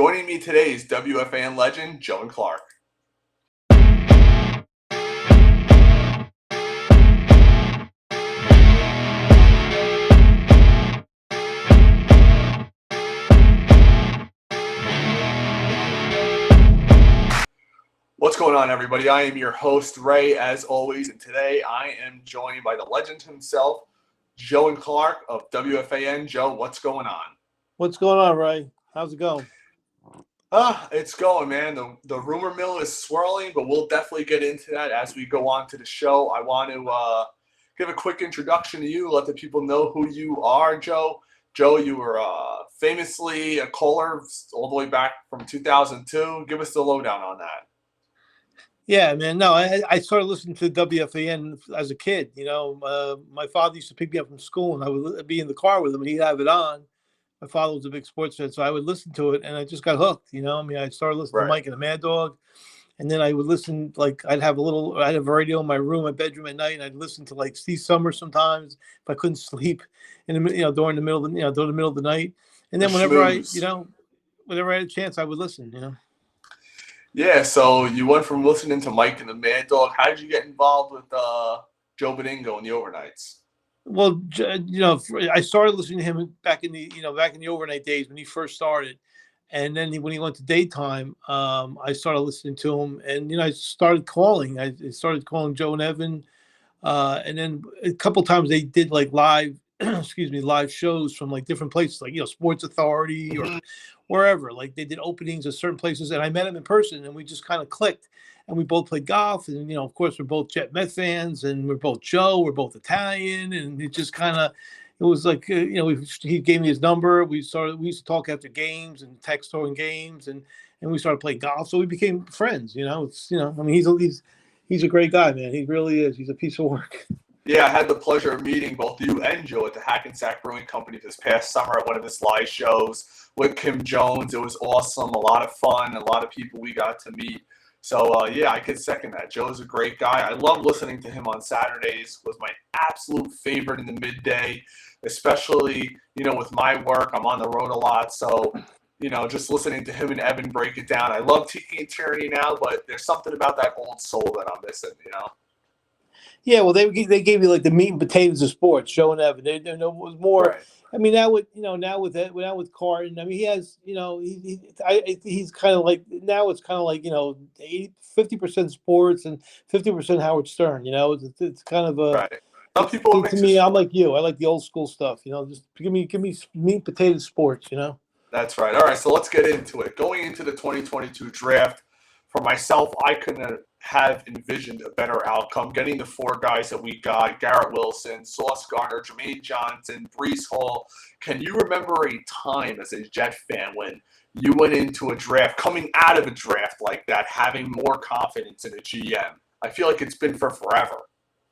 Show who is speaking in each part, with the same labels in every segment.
Speaker 1: Joining me today is WFAN legend Joe and Clark. What's going on, everybody? I am your host, Ray, as always, and today I am joined by the legend himself, Joe and Clark of WFAN. Joe, what's going on?
Speaker 2: What's going on, Ray? How's it going?
Speaker 1: It's going, man. The rumor mill is swirling, but we'll definitely get into that as we go on to the show. I want to give a quick introduction to you, let the people know who you are, Joe. Joe, you were famously a caller all the way back from 2002. Give us the lowdown on that.
Speaker 2: Yeah, man. No, I started listening to WFAN as a kid. My father used to pick me up from school, and I would be in the car with him, and he'd have it on. My father was a big sports fan, so I would listen to it, and I just got hooked. I started listening to Mike and the Mad Dog, and then I would listen. I'd have a radio in my room, my bedroom at night, and I'd listen to Steve Summers sometimes if I couldn't sleep during the middle of the night. And then whenever I had a chance, I would listen.
Speaker 1: Yeah, so you went from listening to Mike and the Mad Dog. How did you get involved with Joe Benigno and the Overnights?
Speaker 2: Well, I started listening to him back in the overnight days when he first started, and then when he went to daytime, I started listening to him, and I started calling. I started calling Joe and Evan, and then a couple times they did live, live shows from different places, Sports Authority or wherever. They did openings at certain places, and I met him in person, and we just kind of clicked. And we both played golf, and of course, we're both Jet Met fans, and we're both Joe. We're both Italian, and it just it was he gave me his number. We used to talk after games and text during games, and we started playing golf. So we became friends. He's a great guy, man. He really is. He's a piece of work.
Speaker 1: Yeah, I had the pleasure of meeting both you and Joe at the Hackensack Brewing Company this past summer at one of his live shows with Kim Jones. It was awesome, a lot of fun, a lot of people we got to meet. So, yeah, I could second that. Joe's a great guy. I love listening to him on Saturdays. Was my absolute favorite in the midday, especially, with my work. I'm on the road a lot. So, just listening to him and Evan break it down. I love Tiki and Tyranny now, but there's something about that old soul that I'm missing,
Speaker 2: Yeah, well, they gave you the meat and potatoes of sports, Joe and Evan. It was more. Right. I mean, now with Carton, I mean, he has, he's kind of now it's kind of 50% sports and 50% Howard Stern. It's kind of a.
Speaker 1: Right. Some people
Speaker 2: to me, I'm like you. I like the old school stuff. Just give me meat and potatoes sports.
Speaker 1: That's right. All right, so let's get into it. Going into the 2022 draft, for myself, I couldn't have envisioned a better outcome. Getting the four guys that we got: Garrett Wilson, Sauce Gardner, Jermaine Johnson, Breece Hall. Can you remember a time as a Jet fan when you went into a draft, coming out of a draft like that, having more confidence in a GM? I feel like it's been for forever.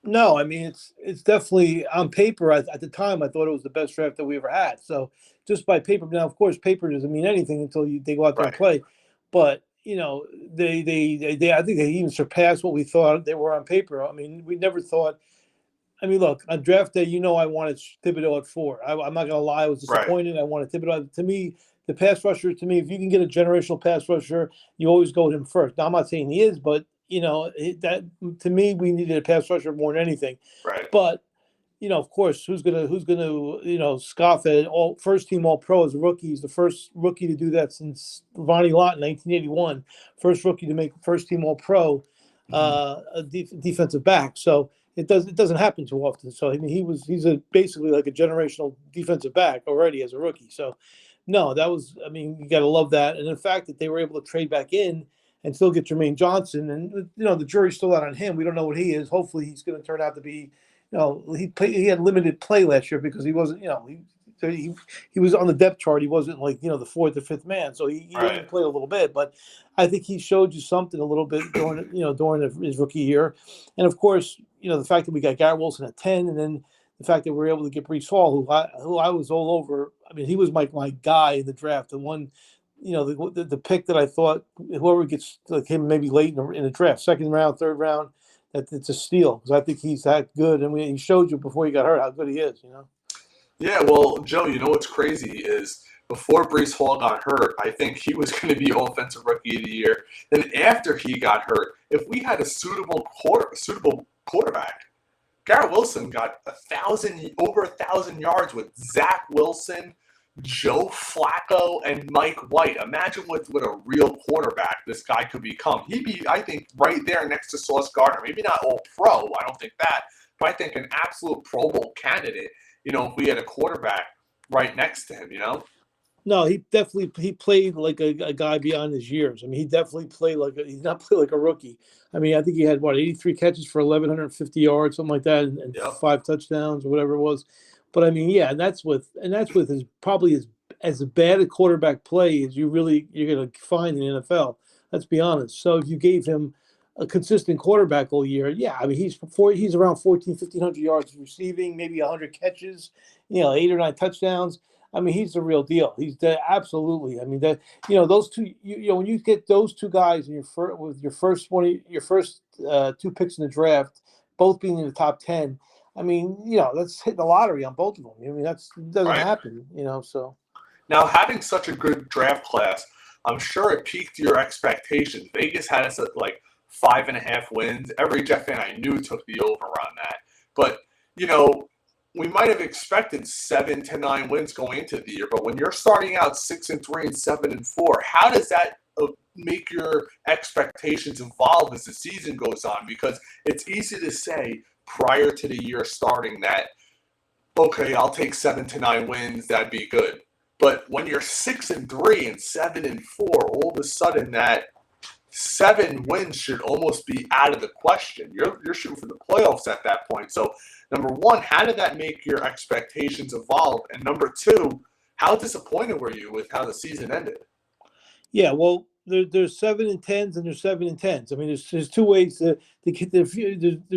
Speaker 2: No, I mean, it's definitely on paper. At the time, I thought it was the best draft that we ever had. So just by paper. Now, of course, paper doesn't mean anything until they go out there and play. But they I think they even surpassed what we thought they were on paper. I mean, we never thought. I mean, look, on draft day, I wanted Thibodeau at 4. I'm not going to lie, I was disappointed. Right. I wanted Thibodeau. To me, the pass rusher. To me, if you can get a generational pass rusher, you always go with him first. Now, I'm not saying he is, but that to me, we needed a pass rusher more than anything.
Speaker 1: Right.
Speaker 2: But of course, who's gonna scoff at all first team All Pro as a rookie? He's the first rookie to do that since Ronnie Lott in 1981. First rookie to make first team All Pro, a defensive back. So it doesn't happen too often. So I mean, he's basically like a generational defensive back already as a rookie. So no, you got to love that, and the fact that they were able to trade back in and still get Jermaine Johnson, and the jury's still out on him. We don't know what he is. Hopefully, he's going to turn out to be. He had limited play last year because he wasn't, he was on the depth chart. He wasn't the fourth or fifth man. So he only played a little bit, but I think he showed you something a little bit during his rookie year. And of course, the fact that we got Garrett Wilson at 10, and then the fact that we were able to get Breece Hall, who I was all over. I mean, he was my guy in the draft. The one, the pick that I thought whoever gets him maybe late in the draft, second round, third round, that it's a steal because I think he's that good, and he showed you before he got hurt how good he is.
Speaker 1: Yeah, well, Joe, what's crazy is before Brees Hall got hurt, I think he was going to be Offensive Rookie of the Year. Then after he got hurt, if we had a suitable quarterback, Garrett Wilson got over 1,000 yards with Zach Wilson, Joe Flacco, and Mike White. Imagine what a real quarterback this guy could become. He'd be, I think, right there next to Sauce Gardner. Maybe not all pro, I don't think that, but I think an absolute Pro Bowl candidate, if we had a quarterback right next to him,
Speaker 2: No, he played like a guy beyond his years. I mean, he definitely played he's not played like a rookie. I mean, I think he had 83 catches for 1,150 yards, something like that, and
Speaker 1: Yep.
Speaker 2: 5 touchdowns or whatever it was. But I mean, yeah, and that's with his probably as bad a quarterback play as you're going to find in the NFL. Let's be honest. So if you gave him a consistent quarterback all year, yeah, I mean, he's around 1,500 yards receiving, maybe 100 catches, 8 or 9 touchdowns. I mean, he's the real deal. Absolutely. I mean, those two. When you get those two guys in your first 2 picks in the draft, both being in the top 10. I mean, that's hitting the lottery on both of them. I mean, doesn't happen. So
Speaker 1: now having such a good draft class, I'm sure it piqued your expectations. Vegas had us at like 5.5 wins. Every Jet fan I knew took the over on that. But we might have expected 7 to 9 wins going into the year, but when you're starting out 6-3 and 7-4, how does that make your expectations evolve as the season goes on? Because it's easy to say prior to the year starting that, okay, I'll take 7 to 9 wins, that'd be good. But when you're 6-3 and 7-4, all of a sudden that 7 wins should almost be out of the question. You're shooting for the playoffs at that point. So, number one, how did that make your expectations evolve? And number two, how disappointed were you with how the season ended?
Speaker 2: Yeah, well, there's 7 and 10s and there's 7 and 10s. I mean, there's 2 ways to get there's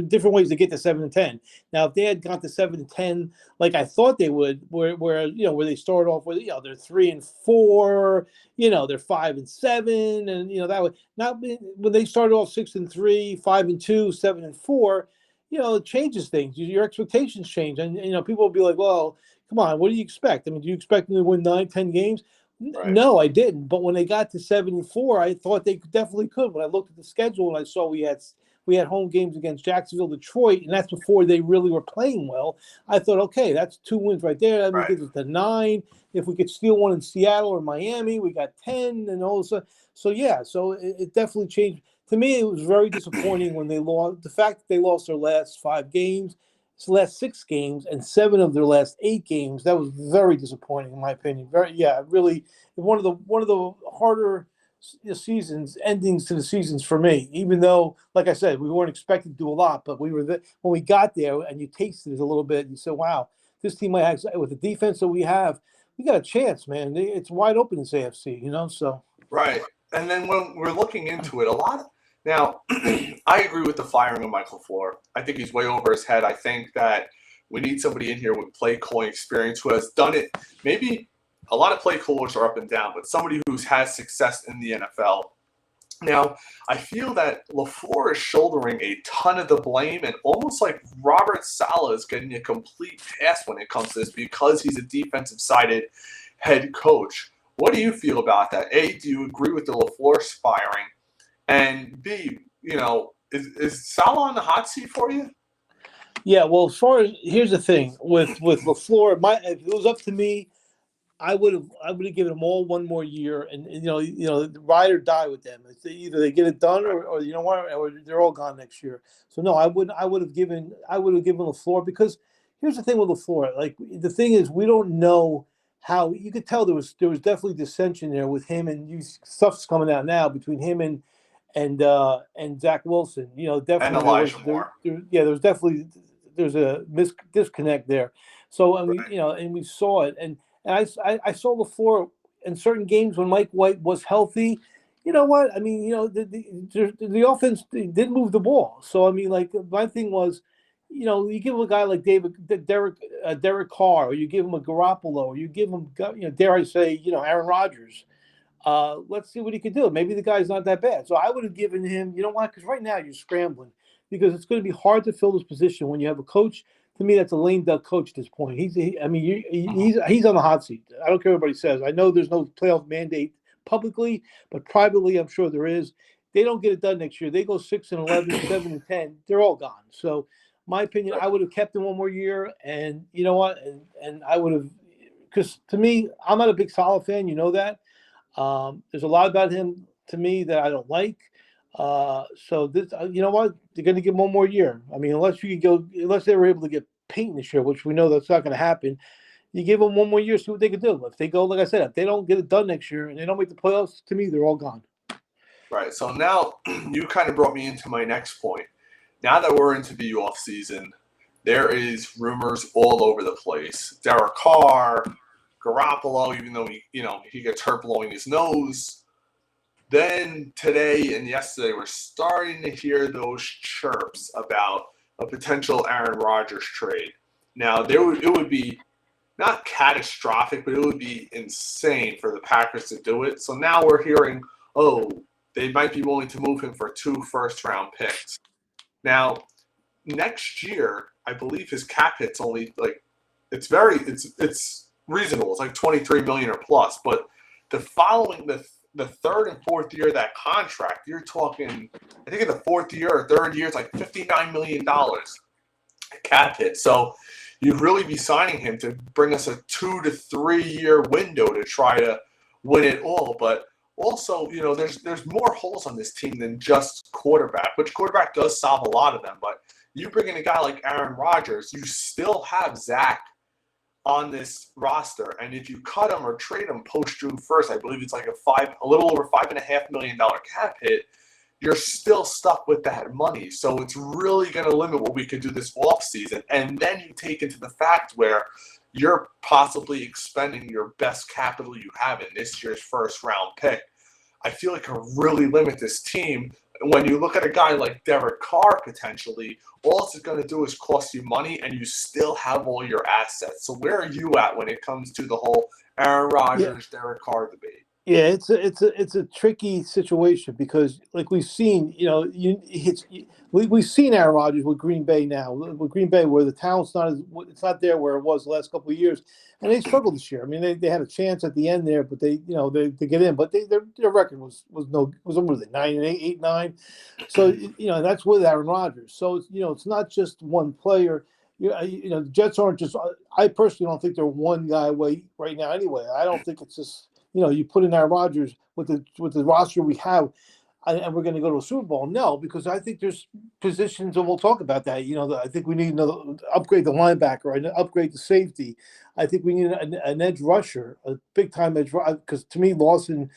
Speaker 2: different ways to get to 7 and 10. Now, if they had gone to 7 and 10, like I thought they would, where they start off with, they're 3 and 4, they're 5 and 7, and that would not be, when they started off 6 and 3, 5 and 2, 7 and 4. It changes things. Your expectations change, and people will be like, "Well, come on, what do you expect? I mean, do you expect them to win 9, 10 games?"
Speaker 1: Right.
Speaker 2: No, I didn't. But when they got to 7-4, I thought they definitely could. When I looked at the schedule and I saw we had home games against Jacksonville, Detroit, and that's before they really were playing well. I thought, okay, that's 2 wins right there. That gives us the 9. If we could steal one in Seattle or Miami, we got 10, and all of a sudden. So yeah, it definitely changed. To me, it was very disappointing when they lost. The fact that they lost their last 5 games. Last 6 games and 7 of their last 8 games. That was very disappointing, in my opinion. Really one of the harder endings to the seasons for me. Even though, like I said, we weren't expected to do a lot, but we were when we got there and you tasted it a little bit. And you said, "Wow, this team might have, with the defense that we have, we got a chance, man. It's wide open in this AFC." So
Speaker 1: right. And then when we're looking into it, now, I agree with the firing of Michael LaFleur. I think he's way over his head. I think that we need somebody in here with play calling experience who has done it. Maybe a lot of play callers are up and down, but somebody who's has success in the NFL. Now, I feel that LaFleur is shouldering a ton of the blame, and almost like Robert Saleh is getting a complete pass when it comes to this because he's a defensive-sided head coach. What do you feel about that? A, do you agree with the LaFleur firing? And B, is Saleh on the hot seat for you?
Speaker 2: Yeah, well, here's the thing with LaFleur, if it was up to me, I would have given them all one more year, and ride or die with them. Either they get it done, or they're all gone next year. So no, I would have given LaFleur, because here's the thing with LaFleur. Like, the thing is, we don't know how. You could tell there was definitely dissension there with him, and stuff's coming out now between him and Zach Wilson. Definitely.
Speaker 1: And Elijah Moore.
Speaker 2: There's a disconnect there. So I mean, and we saw it, and I saw LaFleur in certain games when Mike White was healthy. You know what? I mean, the offense did move the ball. So I mean, like, my thing was, you give him a guy like Derek Carr, or you give him a Garoppolo, or you give him, dare I say, Aaron Rodgers. Let's see what he could do. Maybe the guy's not that bad. So I would have given him, because right now you're scrambling, because it's going to be hard to fill this position when you have a coach to me, that's a lame duck coach at this point. I mean, he's on the hot seat. I don't care what everybody says. I know there's no playoff mandate publicly, but privately, I'm sure there is. They don't get it done next year. They go 6-11, 7-10. They're all gone. So, my opinion, I would have kept him one more year, and you know what? And I would have, because to me, I'm not a big Saleh fan. You know that. There's a lot about him to me that I don't like. So this, you know what? They're going to give him one more year. I mean, unless they were able to get Payton this year, which we know that's not going to happen. You give them one more year, see what they can do. If they go, like I said, if they don't get it done next year and they don't make the playoffs, to me, they're all gone.
Speaker 1: Right. So now you kind of brought me into my next point. Now that we're into the off season, there is rumors all over the place. Derek Carr, Garoppolo, even though he gets hurt blowing his nose. Then today and yesterday, we're starting to hear those chirps about a potential Aaron Rodgers trade. Now, it would be not catastrophic, but it would be insane for the Packers to do it. So now we're hearing, they might be willing to move him for 2 first-round picks. Now, next year, I believe his cap hit's only it's reasonable. It's like $23 million or plus. But the third and fourth year of that contract, you're talking, I think in the fourth year or third year, it's like $59 million cap hit. So you'd really be signing him to bring us a 2 to 3 year window to try to win it all. But also, there's more holes on this team than just quarterback, which quarterback does solve a lot of them. But you bring in a guy like Aaron Rodgers, you still have Zach on this roster, and if you cut him or trade him post June 1st, I believe it's like a little over $5.5 million cap hit. You're still stuck with that money, so it's really going to limit what we could do this off season. And then you take into the fact where you're possibly expending your best capital you have in this year's first round pick. I feel like it can really limit this team. When you look at a guy like Derek Carr, potentially, all it's going to do is cost you money, and you still have all your assets. So where are you at when it comes to the whole Aaron Rodgers, Derek Carr debate?
Speaker 2: Yeah, it's a tricky situation because, like we've seen, we've seen Aaron Rodgers with Green Bay now. With Green Bay, where the talent's it's not there where it was the last couple of years, and they struggled this year. I mean, they had a chance at the end there, but they get in, but their record was what was it, 9-8, 8-9. So that's with Aaron Rodgers. So it's not just one player. The Jets aren't just. I personally don't think they're one guy away right now. Anyway, I don't think it's just. You put in Aaron Rodgers with the roster we have, and we're going to go to a Super Bowl. No, because I think there's positions, and we'll talk about that. I think we need upgrade the linebacker, and upgrade the safety. I think we need an edge rusher, a big time edge rusher. Because to me, Lawson.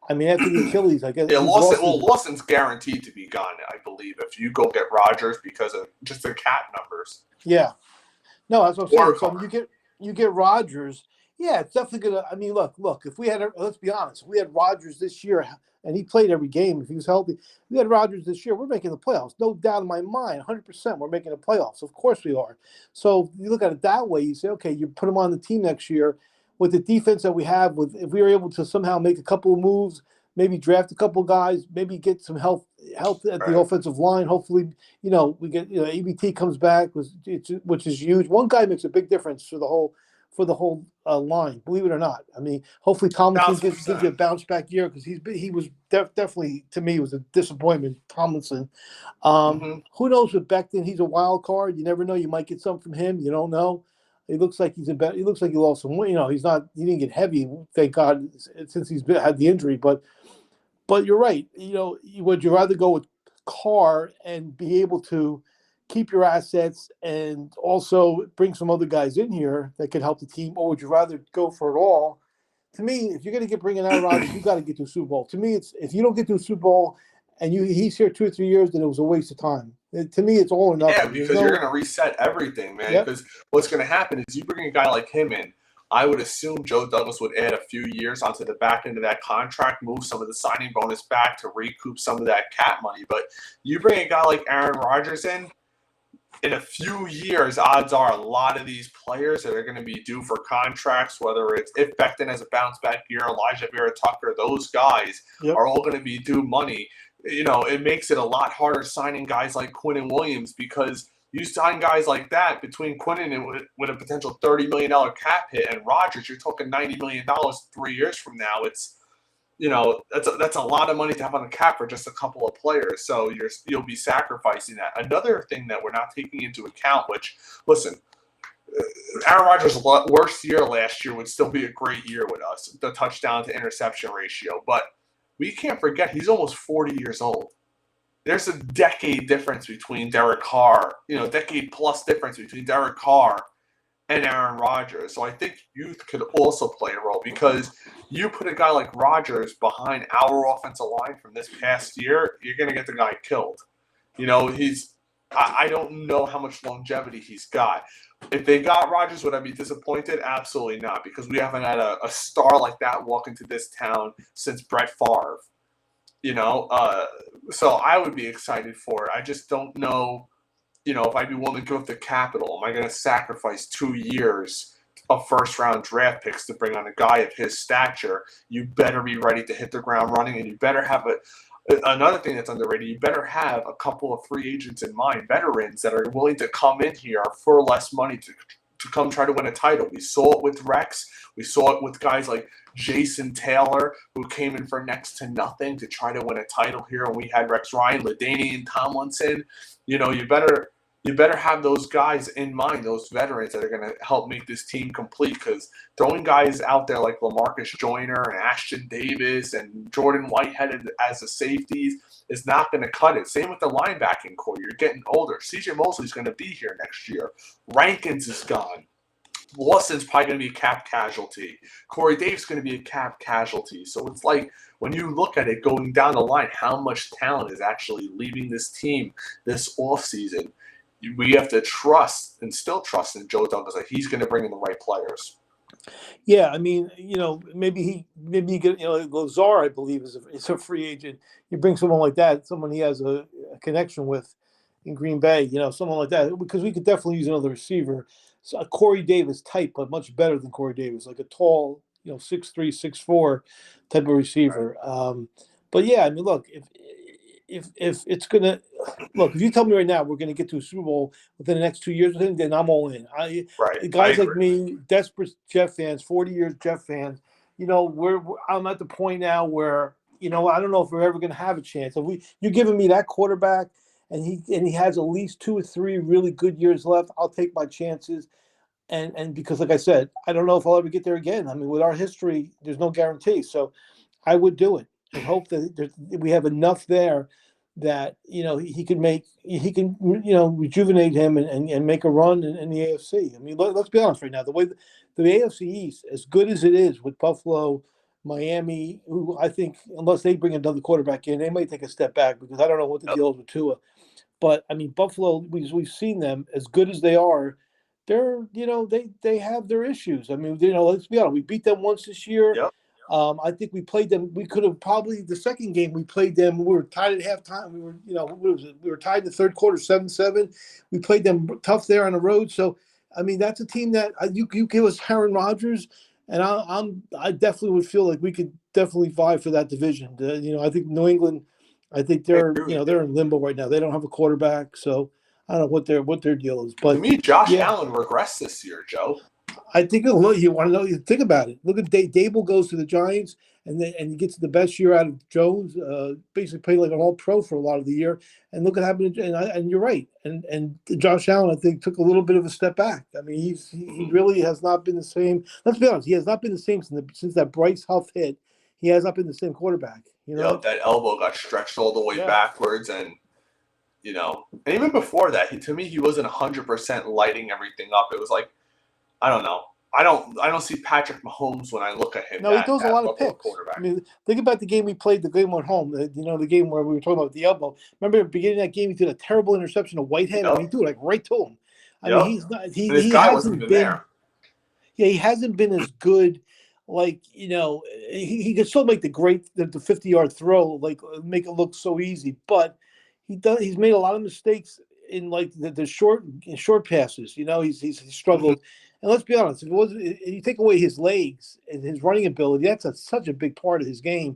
Speaker 2: I mean, after the Achilles, I guess.
Speaker 1: Yeah, Lawson's guaranteed to be gone, I believe, if you go get Rodgers because of just the cap numbers.
Speaker 2: Yeah, no, that's what I'm saying. So you get Rodgers. Yeah, it's definitely gonna. I mean, look. If we had, let's be honest, if we had Rodgers this year, and he played every game, if he was healthy, if we had Rodgers this year, we're making the playoffs. No doubt in my mind, 100%, we're making the playoffs. Of course we are. So you look at it that way. You say, okay, you put him on the team next year with the defense that we have. If we were able to somehow make a couple of moves, maybe draft a couple of guys, maybe get some health at the offensive line. Hopefully, we get ABT comes back, which is huge. One guy makes a big difference for the whole line, believe it or not. I mean, hopefully Tomlinson gives you a bounce back year because he was definitely, to me, was a disappointment. Tomlinson. Who knows with Becton? He's a wild card. You never know. You might get something from him. You don't know. He looks like he lost some weight. He didn't get heavy, thank God, since he's had the injury. But you're right. Would you rather go with Carr and be able to keep your assets and also bring some other guys in here that could help the team, or would you rather go for it all? To me, if you're going to bring in Aaron Rodgers, you got to get to a Super Bowl. To me, it's if you don't get to a Super Bowl and he's here 2 or 3 years, then it was a waste of time. To me, it's all or nothing.
Speaker 1: Yeah, because you're going to reset everything, man.
Speaker 2: Yep.
Speaker 1: Because what's going to happen is you bring a guy like him in. I would assume Joe Douglas would add a few years onto the back end of that contract, move some of the signing bonus back to recoup some of that cap money. But you bring a guy like Aaron Rodgers in a few years, odds are a lot of these players that are going to be due for contracts, whether it's if Becton has a bounce back year, Elijah Vera Tucker, those guys are all going to be due money. It makes it a lot harder signing guys like Quinnen Williams because You sign guys like that between Quinnen and with a potential $30 million cap hit and Rodgers, you're talking $90 million 3 years from now. It's, that's a lot of money to have on the cap for just a couple of players. So you'll be sacrificing that. Another thing that we're not taking into account, which, listen, Aaron Rodgers' worst year last year would still be a great year with us, the touchdown to interception ratio. But we can't forget he's almost 40 years old. There's a decade difference between Derek Carr, decade plus difference between Derek Carr and Aaron Rodgers. So I think youth could also play a role, because you put a guy like Rodgers behind our offensive line from this past year, you're going to get the guy killed. I don't know how much longevity he's got. If they got Rodgers, would I be disappointed? Absolutely not, because we haven't had a star like that walk into this town since Brett Favre. So I would be excited for it. I just don't know, if I'd be willing to give up the capital. Am I going to sacrifice 2 years of first-round draft picks to bring on a guy of his stature? You better be ready to hit the ground running, and you better have another thing that's underrated, you better have a couple of free agents in mind, veterans that are willing to come in here for less money to come try to win a title. We saw it with Rex. We saw it with guys like Jason Taylor, who came in for next to nothing to try to win a title here. And we had Rex Ryan, LaDainian Tomlinson. You better have those guys in mind, those veterans that are going to help make this team complete, because throwing guys out there like LaMarcus Joyner and Ashton Davis and Jordan Whitehead as the safeties is not going to cut it. Same with the linebacking core. You're getting older. CJ Mosley's going to be here next year. Rankins is gone. Lawson's probably going to be a cap casualty. Corey Davis is going to be a cap casualty. So it's like, when you look at it going down the line, how much talent is actually leaving this team this offseason? We have to trust and still trust in Joe Douglas that he's going to bring in the right players.
Speaker 2: Yeah, I mean, maybe you get, Lazar, I believe, is a free agent. You bring someone like that, someone he has a connection with in Green Bay, someone like that, because we could definitely use another receiver. So a Corey Davis type, but much better than Corey Davis, like a tall, 6'3", 6'4" type of receiver. But yeah, I mean, look, if it's gonna if you tell me right now we're gonna get to a Super Bowl within the next 2 years with him, then I'm all in. Guys like me, desperate Jeff fans, 40 years Jeff fans, I'm at the point now where I don't know if we're ever gonna have a chance. If you're giving me that quarterback and he has at least 2 or 3 really good years left, I'll take my chances. And because, like I said, I don't know if I'll ever get there again. I mean, with our history, there's no guarantee. So I would do it and hope that we have enough there that he can rejuvenate him and make a run in the AFC. I mean, let's be honest right now. The way the AFC East, as good as it is with Buffalo, Miami, who I think unless they bring another quarterback in, they might take a step back, because I don't know what the deal is with Tua. But I mean, Buffalo, we've seen them, as good as they are. They're they have their issues. I mean, let's be honest. We beat them once this year.
Speaker 1: Yep.
Speaker 2: I think we played them. We could have probably, the second game we played them, we were tied at halftime. We were, what was it? We were tied in the third quarter, 7-7. We played them tough there on the road. So, I mean, that's a team that you give us Aaron Rodgers, and I definitely would feel like we could definitely vie for that division. I think New England, I think they're in limbo right now. They don't have a quarterback, so I don't know what their deal is. But
Speaker 1: to me, Josh Allen regressed this year, Joe.
Speaker 2: I think you want to know. You think about it. Look at Dable goes to the Giants, and he gets the best year out of Jones. Basically played like an All-Pro for a lot of the year. And look what happened. And you're right. And Josh Allen, I think, took a little bit of a step back. I mean, he really has not been the same. Let's be honest. He has not been the same since that Bryce Huff hit. He has not been the same quarterback.
Speaker 1: That elbow got stretched all the way backwards, and and even before that, to me, he wasn't 100% lighting everything up. It was like, I don't know. I don't see Patrick Mahomes when I look at him.
Speaker 2: No, he throws a lot of picks. I mean, think about the game we played, the game at home. The game where we were talking about the elbow. Remember at the beginning of that game, he did a terrible interception to Whitehead. I mean, he threw it like right to him. I mean, he's not. He hasn't been there. Yeah, he hasn't been as good. Like, he could still make the 50-yard throw, like make it look so easy, but he's made a lot of mistakes in like the short passes. He's struggled. And let's be honest, if you take away his legs and his running ability, that's such a big part of his game.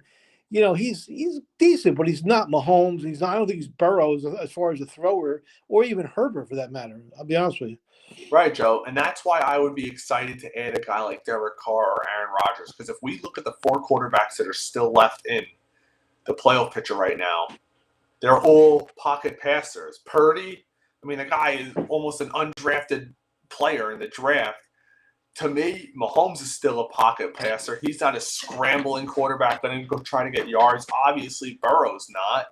Speaker 2: he's decent, but he's not Mahomes. He's not. I don't think he's Burrows as far as a thrower, or even Herbert for that matter. I'll be honest with you.
Speaker 1: Right, Joe. And that's why I would be excited to add a guy like Derek Carr or Aaron Rodgers. Because if we look at the 4 quarterbacks that are still left in the playoff picture right now, they're all pocket passers. Purdy, I mean, the guy is almost an undrafted player in the draft. To me, Mahomes is still a pocket passer. He's not a scrambling quarterback that can go trying to get yards. Obviously, Burrow's not.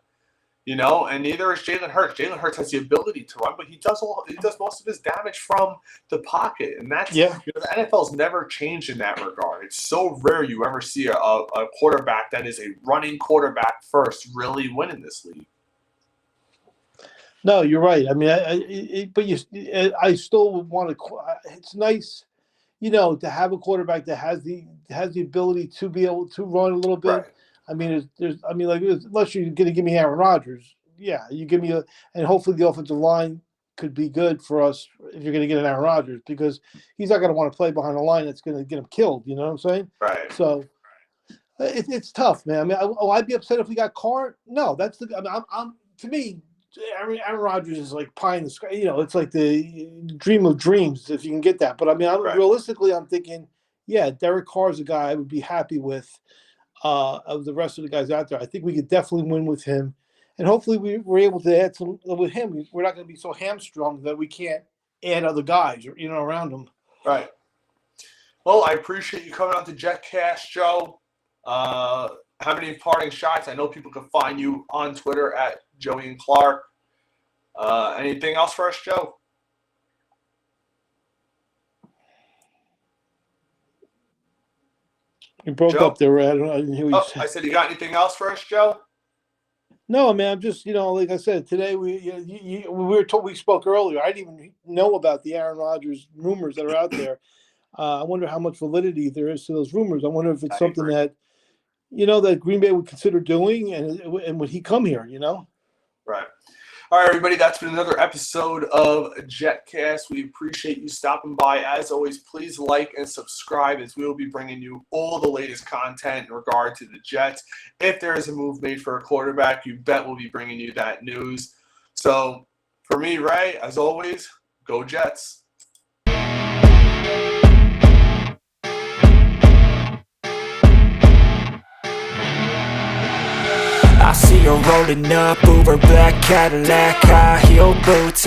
Speaker 1: And neither is Jalen Hurts. Jalen Hurts has the ability to run, but he does most of his damage from the pocket, and that's
Speaker 2: Yeah.
Speaker 1: The NFL's never changed in that regard. It's so rare you ever see a quarterback that is a running quarterback first really win in this league.
Speaker 2: No, you're right. I mean, I still want to. It's nice, to have a quarterback that has the ability to be able to run a little bit.
Speaker 1: Right.
Speaker 2: I mean, unless you're going to give me Aaron Rodgers, yeah, you give me and hopefully the offensive line could be good for us if you're going to get an Aaron Rodgers, because he's not going to want to play behind a line that's going to get him killed. You know what I'm saying?
Speaker 1: Right.
Speaker 2: So it's tough, man. I mean, I'd be upset if we got Carr. No, that's the. I mean, I'm to me, Aaron Rodgers is like pie in the sky. It's like the dream of dreams if you can get that. But I mean, realistically, I'm thinking, yeah, Derek Carr is a guy I would be happy with. Of the rest of the guys out there, I think we could definitely win with him, and hopefully we're able to add some with him. We're not going to be so hamstrung that we can't add other guys, around him.
Speaker 1: Right. Well, I appreciate you coming on to JetCast, Joe. Have any parting shots? I know people can find you on Twitter at Joey and Clark. Anything else for us, Joe?
Speaker 2: You broke
Speaker 1: Joe?
Speaker 2: up there. I didn't hear what you said.
Speaker 1: I said, you got anything else for us, Joe?
Speaker 2: No, man. I'm just, like I said today, we were told, we spoke earlier. I didn't even know about the Aaron Rodgers rumors that are out there. I wonder how much validity there is to those rumors. I wonder if it's something that, that Green Bay would consider doing, and would he come here?
Speaker 1: Right. All right, everybody, that's been another episode of JetCast. We appreciate you stopping by. As always, please like and subscribe, as we will be bringing you all the latest content in regard to the Jets. If there is a move made for a quarterback, you bet we'll be bringing you that news. So, for me, Ray, as always, go Jets.
Speaker 3: I see her rolling up, Uber black Cadillac, high heel boots.